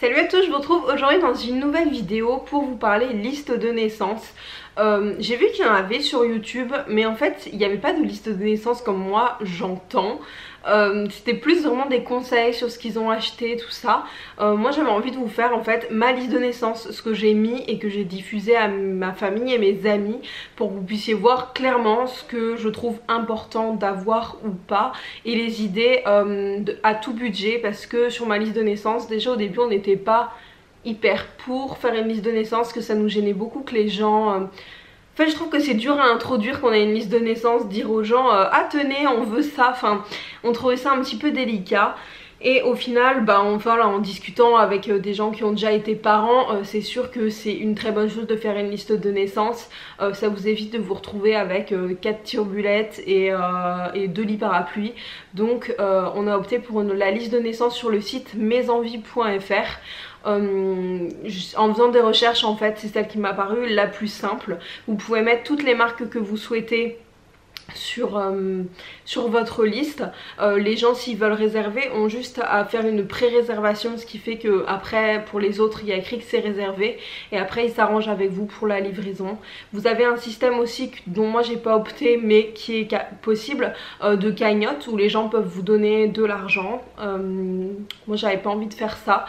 Salut à tous, je vous retrouve aujourd'hui dans une nouvelle vidéo pour vous parler liste de naissance. J'ai vu qu'il y en avait sur YouTube, mais en fait il n'y avait pas de liste de naissance comme moi j'entends. C'était plus vraiment des conseils sur ce qu'ils ont acheté, tout ça. Moi j'avais envie de vous faire en fait ma liste de naissance, ce que j'ai mis et que j'ai diffusé à ma famille et mes amis, pour que vous puissiez voir clairement ce que je trouve important d'avoir ou pas, et les idées à tout budget, parce que sur ma liste de naissance, déjà au début on n'était pas hyper pour faire une liste de naissance, que ça nous gênait beaucoup que les gens... En fait je trouve que c'est dur à introduire qu'on a une liste de naissance, dire aux gens ah tenez on veut ça, enfin on trouvait ça un petit peu délicat. Et au final, en discutant avec des gens qui ont déjà été parents, c'est sûr que c'est une très bonne chose de faire une liste de naissance. Ça vous évite de vous retrouver avec 4 turbulettes et 2 lits parapluies. Donc on a opté pour la liste de naissance sur le site mesenvies.fr. En faisant des recherches, en fait c'est celle qui m'a paru la plus simple. Vous pouvez mettre toutes les marques que vous souhaitez sur votre liste. Les gens, s'ils veulent réserver, ont juste à faire une pré-réservation, ce qui fait que après pour les autres il y a écrit que c'est réservé, et après ils s'arrangent avec vous pour la livraison. Vous avez un système aussi dont moi j'ai pas opté mais qui est possible, de cagnotte, où les gens peuvent vous donner de l'argent. Moi j'avais pas envie de faire ça.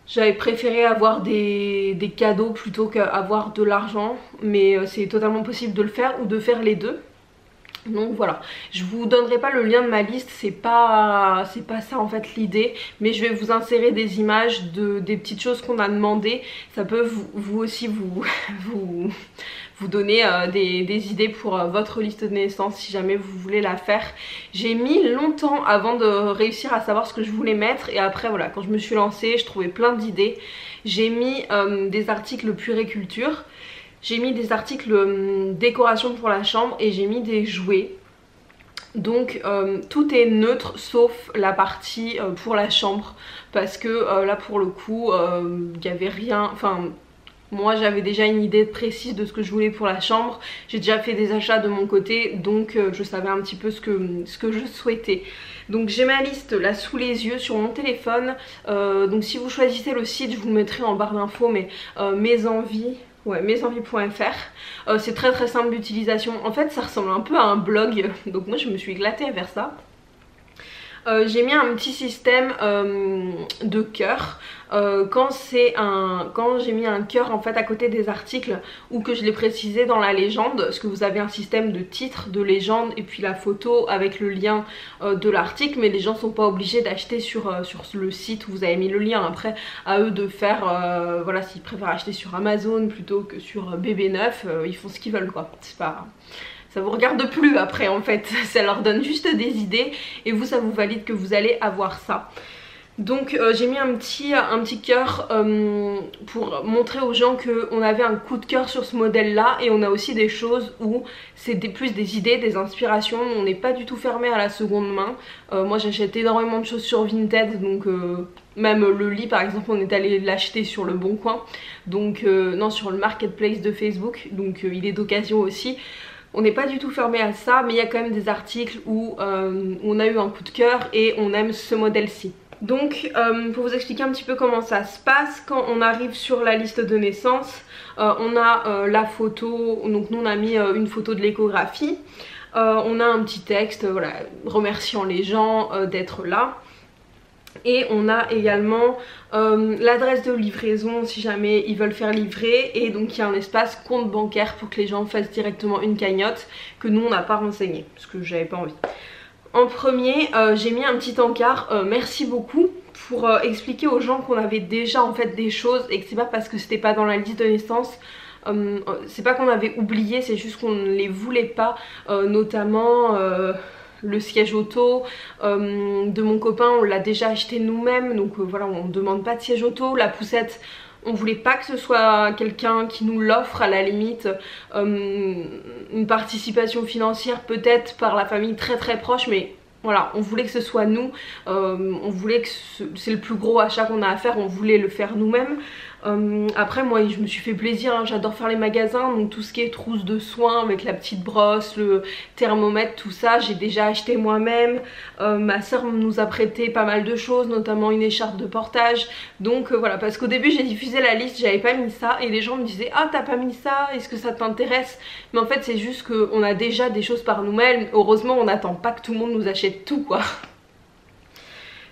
J'avais préféré avoir des cadeaux plutôt qu'avoir de l'argent, mais c'est totalement possible de le faire ou de faire les deux. Donc voilà, je vous donnerai pas le lien de ma liste, c'est pas ça en fait l'idée, mais je vais vous insérer des images des petites choses qu'on a demandé. Ça peut vous aussi vous donner des idées pour votre liste de naissance si jamais vous voulez la faire. J'ai mis longtemps avant de réussir à savoir ce que je voulais mettre, et après voilà, quand je me suis lancée je trouvais plein d'idées. J'ai mis des articles puériculture, j'ai mis des articles décoration pour la chambre, et j'ai mis des jouets. Donc tout est neutre sauf la partie pour la chambre, parce que là pour le coup il n'y avait rien, enfin moi j'avais déjà une idée précise de ce que je voulais pour la chambre. J'ai déjà fait des achats de mon côté, donc je savais un petit peu ce que je souhaitais. Donc j'ai ma liste là sous les yeux sur mon téléphone. Donc si vous choisissez le site, je vous le mettrai en barre d'infos, mais mesenvies.fr. C'est très simple d'utilisation. En fait ça ressemble un peu à un blog, donc moi je me suis éclatée à faire ça. J'ai mis un petit système de cœur. Quand j'ai mis un cœur en fait à côté des articles, ou que je l'ai précisé dans la légende, parce que vous avez un système de titre, de légende, et puis la photo avec le lien de l'article, mais les gens sont pas obligés d'acheter sur le site où vous avez mis le lien. Après à eux de faire, voilà, s'ils préfèrent acheter sur Amazon plutôt que sur BB9, ils font ce qu'ils veulent quoi, c'est pas... Ça vous regarde plus après en fait, ça leur donne juste des idées, et vous ça vous valide que vous allez avoir ça. Donc j'ai mis un petit cœur pour montrer aux gens qu'on avait un coup de cœur sur ce modèle là, et on a aussi des choses où c'est plus des idées, des inspirations. On n'est pas du tout fermé à la seconde main. Moi j'achète énormément de choses sur Vinted, donc même le lit par exemple on est allé l'acheter sur le Bon Coin, donc non, sur le marketplace de Facebook, donc il est d'occasion aussi. On n'est pas du tout fermé à ça, mais il y a quand même des articles où on a eu un coup de cœur et on aime ce modèle-ci. Donc pour vous expliquer un petit peu comment ça se passe, quand on arrive sur la liste de naissance, on a la photo, donc nous on a mis une photo de l'échographie, on a un petit texte, voilà, remerciant les gens d'être là. Et on a également l'adresse de livraison si jamais ils veulent faire livrer, et donc il y a un espace compte bancaire pour que les gens fassent directement une cagnotte, que nous on n'a pas renseigné parce que j'avais pas envie. En premier j'ai mis un petit encart merci beaucoup, pour expliquer aux gens qu'on avait déjà en fait des choses, et que c'est pas parce que c'était pas dans la liste de naissance, c'est pas qu'on avait oublié, c'est juste qu'on ne les voulait pas, notamment le siège auto de mon copain, on l'a déjà acheté nous-mêmes, donc voilà, on ne demande pas de siège auto. La poussette, on voulait pas que ce soit quelqu'un qui nous l'offre, à la limite une participation financière peut-être par la famille très proche, mais Voilà, on voulait que ce soit nous, on voulait que c'est le plus gros achat qu'on a à faire, on voulait le faire nous-mêmes. Après moi je me suis fait plaisir, hein, j'adore faire les magasins, donc tout ce qui est trousse de soins avec la petite brosse, le thermomètre, tout ça j'ai déjà acheté moi-même. Ma soeur nous a prêté pas mal de choses, notamment une écharpe de portage. Donc voilà, parce qu'au début j'ai diffusé la liste, j'avais pas mis ça et les gens me disaient ah t'as pas mis ça, est-ce que ça t'intéresse? Mais en fait c'est juste qu'on a déjà des choses par nous-mêmes, heureusement on n'attend pas que tout le monde nous achète tout quoi.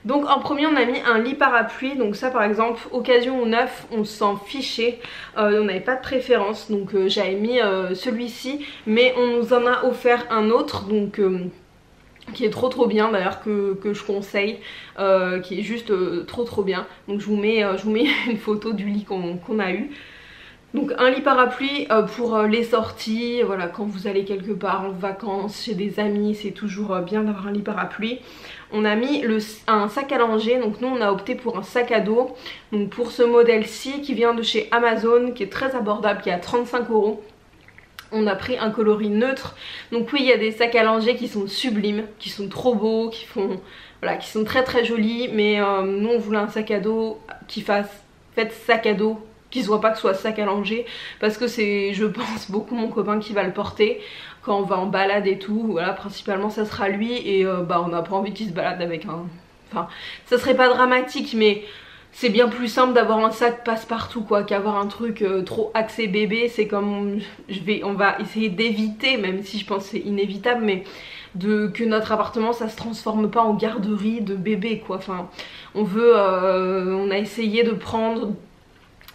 Donc en premier on a mis un lit parapluie, donc ça par exemple occasion ou neuf on s'en fichait, on n'avait pas de préférence, donc j'avais mis celui-ci, mais on nous en a offert un autre, donc qui est trop bien d'ailleurs, que je conseille, qui est juste trop bien. Donc je vous mets une photo du lit qu'on a eu. Donc un lit parapluie pour les sorties, voilà, quand vous allez quelque part en vacances chez des amis, c'est toujours bien d'avoir un lit parapluie. On a mis un sac à langer, donc nous on a opté pour un sac à dos. Donc pour ce modèle-ci qui vient de chez Amazon, qui est très abordable, qui est à 35 €. On a pris un coloris neutre. Donc oui, il y a des sacs à langer qui sont sublimes, qui sont trop beaux, qui sont très jolis. Mais nous on voulait un sac à dos qui fasse sac à dos, qui se voit pas que ce soit sac à langer, parce que c'est, je pense, beaucoup mon copain qui va le porter quand on va en balade et tout. Voilà, principalement ça sera lui, et on n'a pas envie qu'il se balade avec un... Enfin, ça serait pas dramatique, mais c'est bien plus simple d'avoir un sac passe-partout quoi, qu'avoir un truc trop axé bébé. C'est comme... on va essayer d'éviter, même si je pense que c'est inévitable, mais que notre appartement ça se transforme pas en garderie de bébé quoi. Enfin, on a essayé de prendre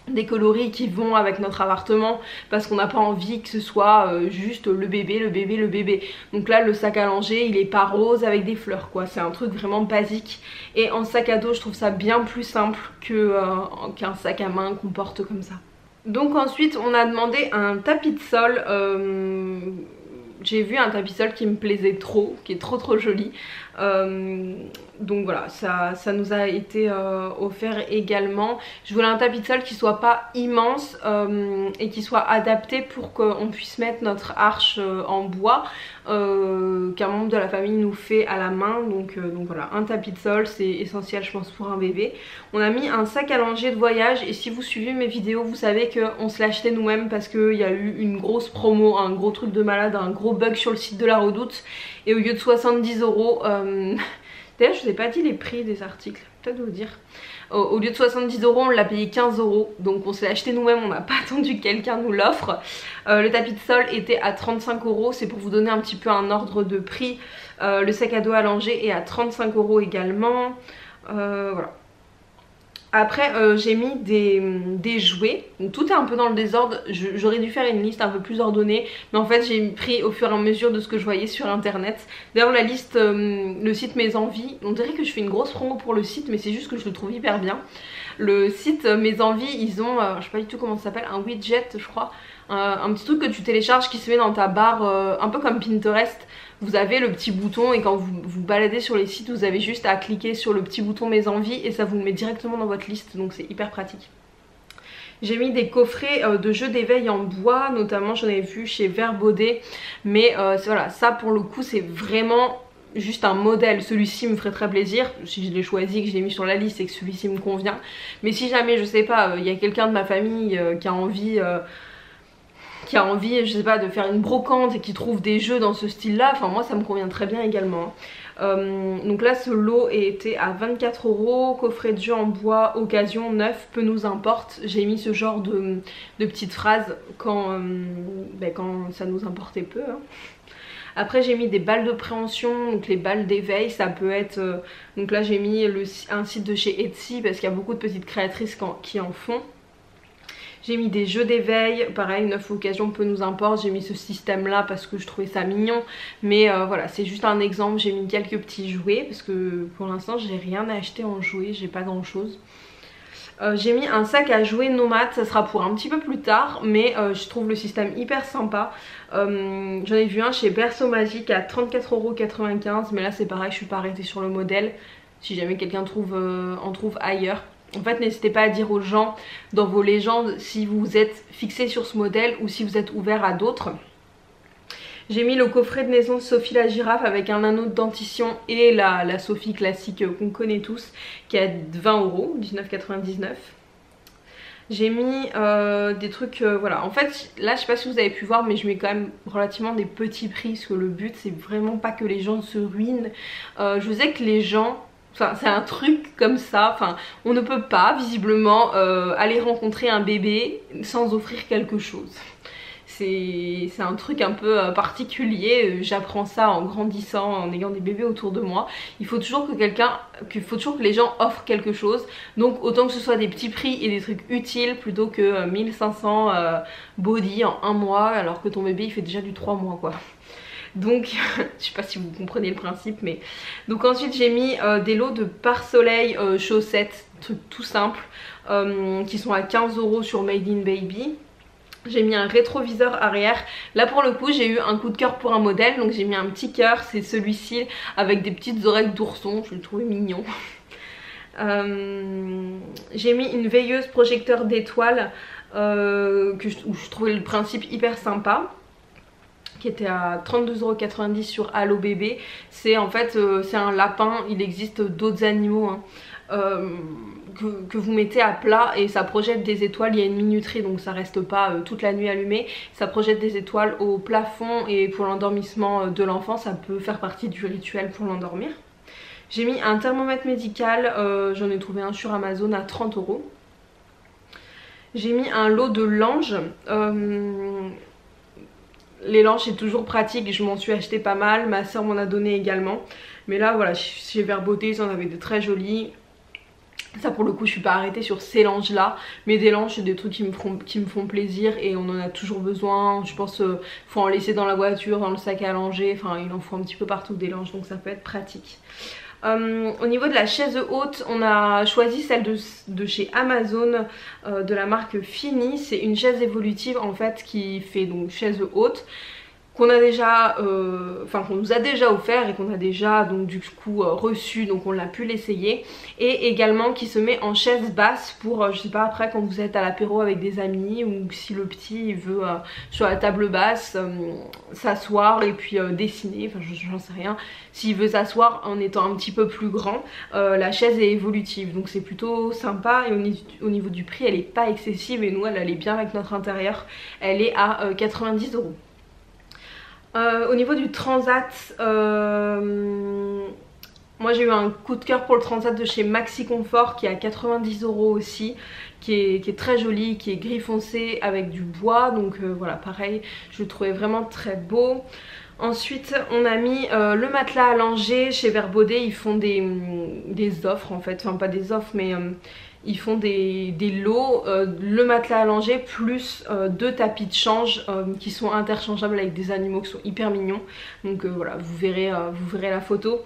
des coloris qui vont avec notre appartement, parce qu'on n'a pas envie que ce soit juste le bébé. Donc là le sac à langer il est pas rose avec des fleurs quoi, c'est un truc vraiment basique, et en sac à dos je trouve ça bien plus simple qu'un sac à main qu'on porte comme ça. Donc ensuite on a demandé un tapis de sol. J'ai vu un tapis de sol qui me plaisait trop, qui est trop joli. Donc voilà, ça nous a été offert également. Je voulais un tapis de sol qui soit pas immense et qui soit adapté pour qu'on puisse mettre notre arche en bois qu'un membre de la famille nous fait à la main. Donc voilà, un tapis de sol c'est essentiel je pense pour un bébé. On a mis un sac à langer de voyage, et si vous suivez mes vidéos vous savez qu'on se l'a acheté nous-mêmes parce qu'il y a eu une grosse promo, un gros truc de malade, un gros bug sur le site de la Redoute, et au lieu de 70 €, d'ailleurs je vous ai pas dit les prix des articles, peut-être vous dire. Au lieu de 70 € on l'a payé 15 €, donc on s'est acheté nous-mêmes, on n'a pas attendu que quelqu'un nous l'offre. Le tapis de sol était à 35 €, c'est pour vous donner un petit peu un ordre de prix. Le sac à dos à langer est à 35 € également. Voilà. Après j'ai mis des jouets, donc tout est un peu dans le désordre, j'aurais dû faire une liste un peu plus ordonnée, mais en fait j'ai pris au fur et à mesure de ce que je voyais sur internet. D'ailleurs la liste, le site Mes Envies, on dirait que je fais une grosse promo pour le site, mais c'est juste que je le trouve hyper bien. Le site Mes Envies, ils ont, je sais pas du tout comment ça s'appelle, un widget je crois, un petit truc que tu télécharges qui se met dans ta barre, un peu comme Pinterest. Vous avez le petit bouton, et quand vous baladez sur les sites vous avez juste à cliquer sur le petit bouton Mes Envies et ça vous le met directement dans votre liste, donc c'est hyper pratique. J'ai mis des coffrets de jeux d'éveil en bois, notamment j'en avais vu chez Verbaudet, mais voilà, ça pour le coup c'est vraiment juste un modèle. Celui-ci me ferait très plaisir, si je l'ai choisi, que je l'ai mis sur la liste et que celui-ci me convient. Mais si jamais, je sais pas, il y a quelqu'un de ma famille qui a envie, je sais pas, de faire une brocante et qui trouve des jeux dans ce style là, enfin moi ça me convient très bien également. Donc là ce lot était à 24 €, coffret de jeux en bois, occasion, neuf, peu nous importe. J'ai mis ce genre de petites phrases quand ça nous importait peu, hein. Après j'ai mis des balles de préhension, donc les balles d'éveil, ça peut être... donc là j'ai mis un site de chez Etsy parce qu'il y a beaucoup de petites créatrices qui en font. J'ai mis des jeux d'éveil, pareil, neuf occasion, peu nous importe. J'ai mis ce système là parce que je trouvais ça mignon. Mais voilà, c'est juste un exemple. J'ai mis quelques petits jouets parce que pour l'instant j'ai rien acheté en jouets, j'ai pas grand chose. J'ai mis un sac à jouets nomade, ça sera pour un petit peu plus tard, mais je trouve le système hyper sympa. J'en ai vu un chez Berceau Magique à 34,95 €, mais là c'est pareil, je suis pas arrêtée sur le modèle. Si jamais quelqu'un en trouve ailleurs. En fait n'hésitez pas à dire aux gens dans vos légendes si vous êtes fixé sur ce modèle ou si vous êtes ouvert à d'autres. J'ai mis le coffret de naissance Sophie la girafe avec un anneau de dentition et la Sophie classique qu'on connaît tous qui est à 20 €, 19,99 €. J'ai mis des trucs, voilà, en fait là je sais pas si vous avez pu voir mais je mets quand même relativement des petits prix parce que le but c'est vraiment pas que les gens se ruinent. Je sais que les gens, enfin c'est un truc comme ça, enfin on ne peut pas visiblement aller rencontrer un bébé sans offrir quelque chose. C'est un truc un peu particulier, j'apprends ça en grandissant, en ayant des bébés autour de moi. Il faut toujours que les gens offrent quelque chose. Donc autant que ce soit des petits prix et des trucs utiles plutôt que 1500 body en un mois alors que ton bébé il fait déjà du 3 mois quoi. Donc je sais pas si vous comprenez le principe mais... Donc ensuite j'ai mis des lots de pare-soleil chaussettes, trucs tout simples qui sont à 15 € sur Made in Baby. J'ai mis un rétroviseur arrière. Là pour le coup j'ai eu un coup de cœur pour un modèle. Donc j'ai mis un petit cœur, c'est celui-ci avec des petites oreilles d'ourson. Je le trouvais mignon. J'ai mis une veilleuse projecteur d'étoiles où je trouvais le principe hyper sympa, qui était à 32,90 € sur Allo Bébé. C'est en fait c'est un lapin, il existe d'autres animaux hein, que vous mettez à plat et ça projette des étoiles. Il y a une minuterie donc ça reste pas toute la nuit allumé, ça projette des étoiles au plafond et pour l'endormissement de l'enfant ça peut faire partie du rituel pour l'endormir. J'ai mis un thermomètre médical, j'en ai trouvé un sur Amazon à 30 €. J'ai mis un lot de langes. Les langes c'est toujours pratique, je m'en suis acheté pas mal, ma soeur m'en a donné également. Mais là voilà, chez Verbeauté ils en avaient de très jolis. Ça pour le coup je suis pas arrêtée sur ces langes là, mais des langes c'est des trucs qui me font plaisir et on en a toujours besoin. Je pense faut en laisser dans la voiture, dans le sac à langer, enfin il en faut un petit peu partout des langes donc ça peut être pratique. Au niveau de la chaise haute, on a choisi celle de chez Amazon de la marque Fini. C'est une chaise évolutive en fait qui fait donc chaise haute qu'on a déjà, qu'on nous a déjà offert et qu'on a déjà donc du coup reçu, donc on l'a pu l'essayer, et également qui se met en chaise basse pour je sais pas après quand vous êtes à l'apéro avec des amis ou si le petit veut sur la table basse s'asseoir et puis dessiner, enfin j'en sais rien, s'il veut s'asseoir en étant un petit peu plus grand, la chaise est évolutive donc c'est plutôt sympa et au niveau du prix elle est pas excessive et nous elle est bien avec notre intérieur, elle est à 90 €. Au niveau du transat, moi j'ai eu un coup de cœur pour le transat de chez Maxi Confort qui est à 90 € aussi, qui est très joli, qui est gris foncé avec du bois, donc voilà pareil je le trouvais vraiment très beau. Ensuite on a mis le matelas allongé chez Verbaudet, ils font des offres en fait, enfin pas des offres mais ils font des lots, le matelas allongé plus 2 tapis de change qui sont interchangeables avec des animaux qui sont hyper mignons. Donc voilà, vous verrez la photo.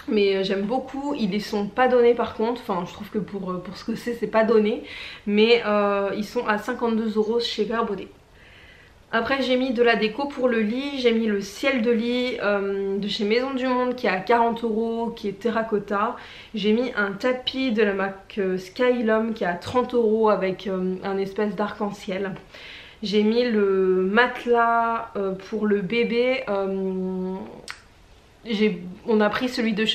Mais j'aime beaucoup, ils les sont pas donnés par contre, enfin je trouve que pour ce que c'est pas donné. Mais ils sont à 52 € chez Verbaudet. Après j'ai mis de la déco pour le lit, j'ai mis le ciel de lit de chez Maison du Monde qui est à 40 €, qui est terracotta. J'ai mis un tapis de la marque Skylum qui est à 30 € avec un espèce d'arc-en-ciel. J'ai mis le matelas pour le bébé. On a choisi celui de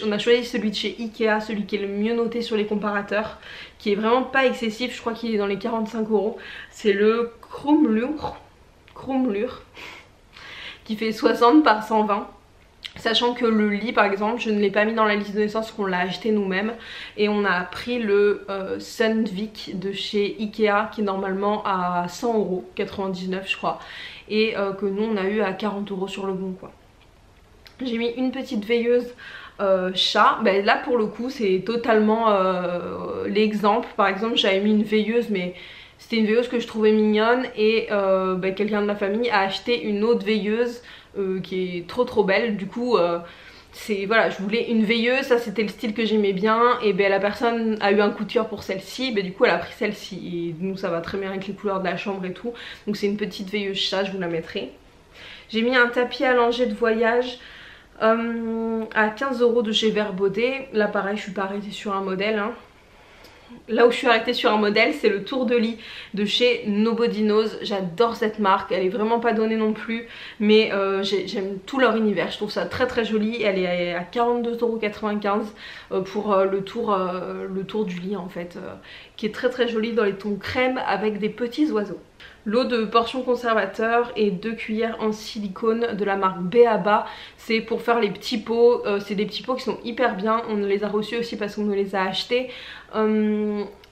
chez Ikea, celui qui est le mieux noté sur les comparateurs, qui est vraiment pas excessif, je crois qu'il est dans les 45 €. C'est le Krumlur qui fait 60 par 120, sachant que le lit par exemple je ne l'ai pas mis dans la liste de naissance, qu'on l'a acheté nous-mêmes, et on a pris le Sundvik de chez Ikea qui est normalement à 100 €, 99 je crois, et que nous on a eu à 40 € sur le bon coin. J'ai mis une petite veilleuse chat, ben là pour le coup c'est totalement l'exemple. Par exemple j'avais mis une veilleuse mais c'était une veilleuse que je trouvais mignonne et quelqu'un de ma famille a acheté une autre veilleuse qui est trop belle. Du coup voilà, je voulais une veilleuse, ça c'était le style que j'aimais bien, et la personne a eu un coup de cœur pour celle-ci, du coup elle a pris celle-ci et nous ça va très bien avec les couleurs de la chambre et tout. Donc c'est une petite veilleuse chat, je vous la mettrai. J'ai mis un tapis allongé de voyage à 15 € de chez Verbaudet. Là pareil je suis pas arrêtée sur un modèle hein. là où je suis arrêtée sur un modèle, c'est le tour de lit de chez Nobody Knows. J'adore cette marque, elle est vraiment pas donnée non plus, mais j'aime tout leur univers, je trouve ça très très joli. Elle est à 42,95 € pour le tour du lit en fait, qui est très très joli dans les tons crème avec des petits oiseaux. L'eau de portion conservateur et 2 cuillères en silicone de la marque B.A.B.A. C'est pour faire les petits pots, c'est des petits pots qui sont hyper bien, on les a reçus aussi parce qu'on nous les a achetés.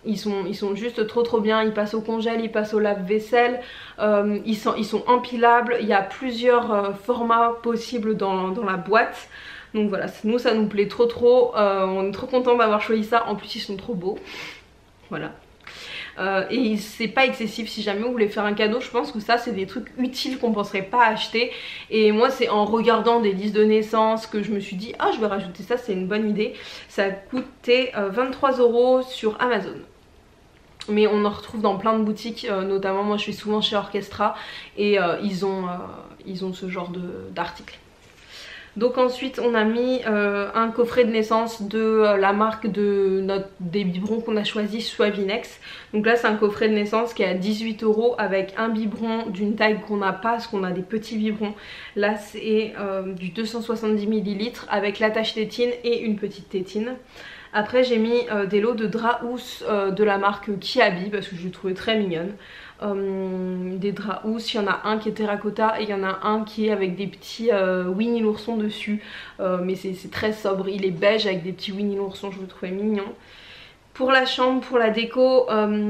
Ils sont juste trop bien, ils passent au congèle, ils passent au lave-vaisselle, ils sont empilables, il y a plusieurs formats possibles dans la boîte. Donc voilà, nous ça nous plaît trop, on est trop content d'avoir choisi ça, en plus ils sont trop beaux. Voilà. Et c'est pas excessif si jamais vous voulez faire un cadeau. Je pense que ça c'est des trucs utiles qu'on penserait pas acheter. Et moi c'est en regardant des listes de naissance que je me suis dit ah je vais rajouter ça, c'est une bonne idée. Ça a coûté 23 € sur Amazon. Mais on en retrouve dans plein de boutiques, notamment moi je suis souvent chez Orchestra et ils ont ce genre d'articles. Donc ensuite on a mis un coffret de naissance de la marque des biberons qu'on a choisi, Suavinex. Donc là c'est un coffret de naissance qui est à 18 € avec un biberon d'une taille qu'on n'a pas parce qu'on a des petits biberons. Là c'est du 270 ml avec l'attache tétine et une petite tétine. Après j'ai mis des lots de draps housse de la marque Kiabi parce que je les trouvais très mignonne. Des draps housse, il y en a un qui est terracotta et il y en a un qui est avec des petits Winnie l'ourson dessus, mais c'est très sobre, il est beige avec des petits Winnie l'ourson, je le trouvais mignon. Pour la chambre, pour la déco,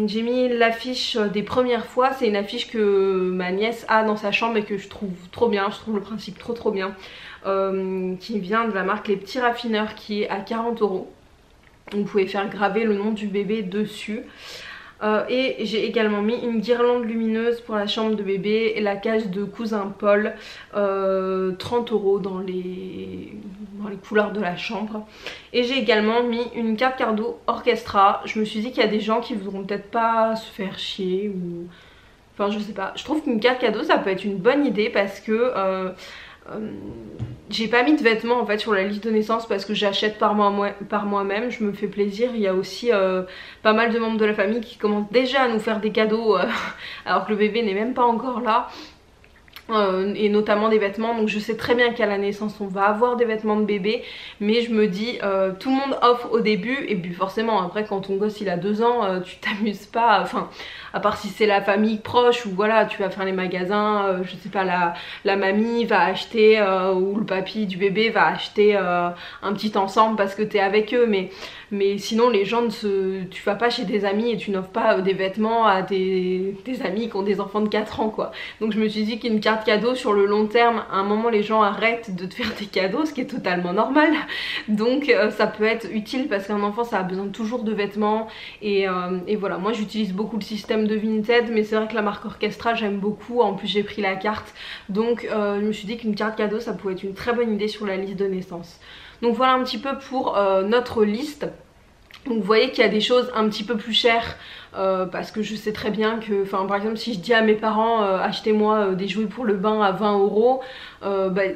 j'ai mis l'affiche des premières fois, c'est une affiche que ma nièce a dans sa chambre et que je trouve trop bien, je trouve le principe trop bien, qui vient de la marque Les Petits Raffineurs qui est à 40 €. Vous pouvez faire graver le nom du bébé dessus. Et j'ai également mis une guirlande lumineuse pour la chambre de bébé et la cage de cousin Paul, 30 € dans les couleurs de la chambre. Et j'ai également mis une carte cadeau Orchestra. Je me suis dit qu'il y a des gens qui voudront peut-être pas se faire chier ou... Enfin je sais pas, je trouve qu'une carte cadeau ça peut être une bonne idée parce que... j'ai pas mis de vêtements en fait sur la liste de naissance parce que j'achète par moi-même, je me fais plaisir. Il y a aussi pas mal de membres de la famille qui commencent déjà à nous faire des cadeaux alors que le bébé n'est même pas encore là. Et notamment des vêtements, donc je sais très bien qu'à la naissance on va avoir des vêtements de bébé, mais je me dis tout le monde offre au début et puis forcément après quand ton gosse il a 2 ans tu t'amuses pas, enfin à part si c'est la famille proche ou voilà tu vas faire les magasins, je sais pas, la mamie va acheter ou le papy du bébé va acheter un petit ensemble parce que t'es avec eux, mais sinon les gens tu vas pas chez des amis et tu n'offres pas des vêtements à des amis qui ont des enfants de 4 ans quoi. Donc je me suis dit qu'une carte cadeau sur le long terme, à un moment les gens arrêtent de te faire des cadeaux, ce qui est totalement normal. Donc ça peut être utile parce qu'un enfant ça a besoin toujours de vêtements et voilà. Moi j'utilise beaucoup le système de Vinted, mais c'est vrai que la marque Orchestra j'aime beaucoup, en plus j'ai pris la carte, donc je me suis dit qu'une carte cadeau ça pouvait être une très bonne idée sur la liste de naissance. Donc voilà un petit peu pour notre liste. Donc vous voyez qu'il y a des choses un petit peu plus chères parce que je sais très bien que, enfin par exemple si je dis à mes parents achetez-moi des jouets pour le bain à 20 €,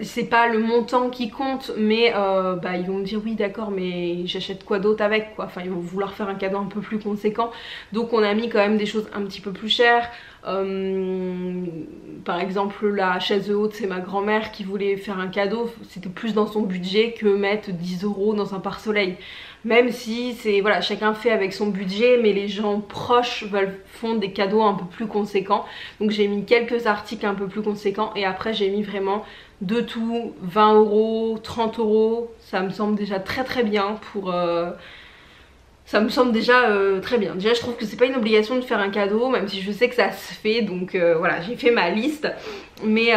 c'est pas le montant qui compte, mais ils vont me dire oui d'accord mais j'achète quoi d'autre avec quoi, enfin ils vont vouloir faire un cadeau un peu plus conséquent. Donc on a mis quand même des choses un petit peu plus chères. Par exemple la chaise haute, c'est ma grand-mère qui voulait faire un cadeau, c'était plus dans son budget que mettre 10 € dans un pare-soleil. Même si c'est voilà, chacun fait avec son budget, mais les gens proches font des cadeaux un peu plus conséquents. Donc j'ai mis quelques articles un peu plus conséquents et après j'ai mis vraiment de tout, 20 €, 30 €. Ça me semble déjà très bien pour... ça me semble déjà très bien. Déjà je trouve que c'est pas une obligation de faire un cadeau, même si je sais que ça se fait. Donc voilà, j'ai fait ma liste. Mais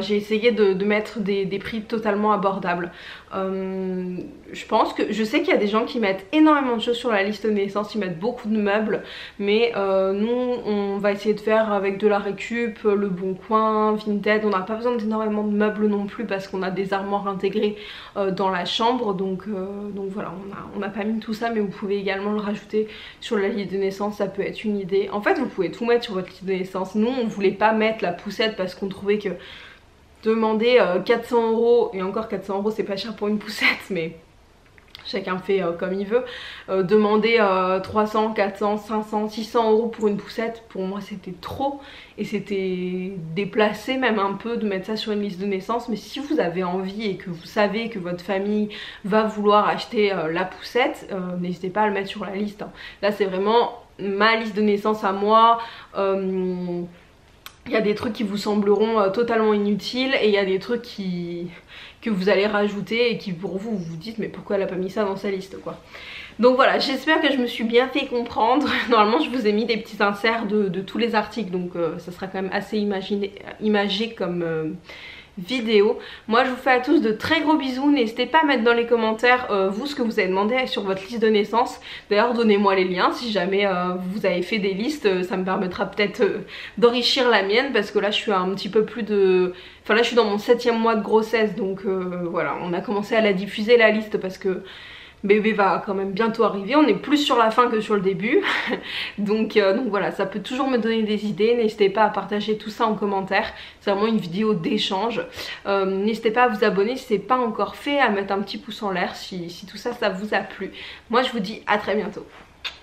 j'ai essayé de mettre des prix totalement abordables. Je sais qu'il y a des gens qui mettent énormément de choses sur la liste de naissance, ils mettent beaucoup de meubles, mais nous on va essayer de faire avec de la récup, Le Bon Coin, Vinted. On n'a pas besoin d'énormément de meubles non plus parce qu'on a des armoires intégrées dans la chambre, donc voilà, on n'a pas mis tout ça, mais vous pouvez également le rajouter sur la liste de naissance, ça peut être une idée. En fait vous pouvez tout mettre sur votre liste de naissance. Nous on voulait pas mettre la poussette parce qu'on trouvait que demander 400 €, et encore 400 € c'est pas cher pour une poussette, mais chacun fait comme il veut. Demander 300, 400, 500, 600 euros pour une poussette, pour moi c'était trop. Et c'était déplacé même un peu de mettre ça sur une liste de naissance. Mais si vous avez envie et que vous savez que votre famille va vouloir acheter la poussette, n'hésitez pas à le mettre sur la liste. Là c'est vraiment ma liste de naissance à moi. Il y a des trucs qui vous sembleront totalement inutiles et il y a des trucs que vous allez rajouter et qui pour vous vous dites mais pourquoi elle a pas mis ça dans sa liste quoi. Donc voilà, j'espère que je me suis bien fait comprendre. Normalement je vous ai mis des petits inserts de tous les articles, donc ça sera quand même assez imagé comme vidéo. Moi je vous fais à tous de très gros bisous. N'hésitez pas à mettre dans les commentaires vous ce que vous avez demandé sur votre liste de naissance. D'ailleurs donnez-moi les liens si jamais vous avez fait des listes, ça me permettra peut-être d'enrichir la mienne, parce que là je suis un petit peu plus de... Enfin là je suis dans mon 7e mois de grossesse, donc voilà, on a commencé à la diffuser la liste parce que bébé va quand même bientôt arriver, on est plus sur la fin que sur le début. donc voilà, ça peut toujours me donner des idées. N'hésitez pas à partager tout ça en commentaire, c'est vraiment une vidéo d'échange. N'hésitez pas à vous abonner si ce n'est pas encore fait, à mettre un petit pouce en l'air si tout ça, ça vous a plu. Moi je vous dis à très bientôt.